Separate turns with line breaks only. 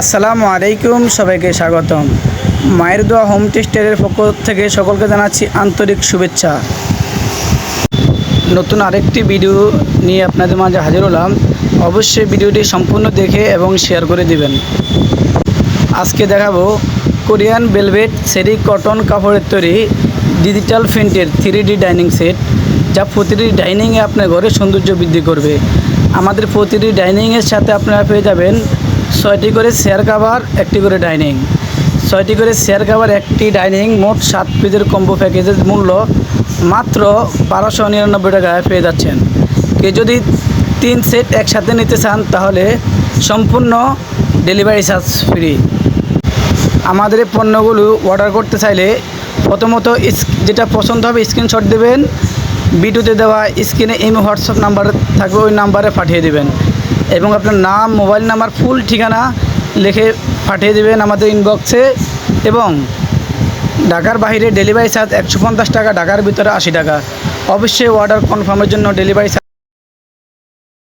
আসসালামু আলাইকুম, সবাইকে স্বাগতম। মায়ের দোয়া হোম টেস্টারের পক্ষ থেকে সকলকে জানাচ্ছি আন্তরিক শুভেচ্ছা। নতুন আরেকটি ভিডিও নিয়ে আপনাদের মাঝে হাজির হলাম। অবশ্যই ভিডিওটি সম্পূর্ণ দেখে এবং শেয়ার করে দিবেন। আজকে দেখাবো কোরিয়ান ভেলভেট সেরি কটন কাপড়ের তৈরি ডিজিটাল প্রিন্টের 3D ডাইনিং সেট, যা প্রতিটি ডাইনিংয়ে আপনার ঘরের সৌন্দর্য বৃদ্ধি করবে। আমাদের প্রতিটি ডাইনিংয়ের সাথে আপনারা পেয়ে যাবেন 6টি করে চেয়ার কাভার, একটি করে ডাইনিং। 6টি করে চেয়ার কাভার, একটি ডাইনিং, মোট 7 পিসের কম্বো প্যাকেজের মূল্য মাত্র 1299 টাকায় পেয়ে যাচ্ছেন। কেউ যদি 3 সেট একসাথে নিতে চান তাহলে সম্পূর্ণ ডেলিভারি চার্জ ফ্রি। আমাদের এই পণ্যগুলো অর্ডার করতে চাইলে প্রথমত যেটা পছন্দ হবে স্ক্রিনশট দেবেন, ভিডিওতে দেওয়া স্ক্রিনে হোয়াটসঅ্যাপ নাম্বার থাকবে, ওই নাম্বারে পাঠিয়ে দেবেন এবং আপনার নাম, মোবাইল নাম্বার, ফুল ঠিকানা লিখে পাঠিয়ে দেবেন আমাদের ইনবক্সে। এবং ঢাকার বাইরে ডেলিভারি চার্জ 150 টাকা, ঢাকার ভিতরে 80 টাকা। অবশ্যই অর্ডার কনফার্মের জন্য ডেলিভারি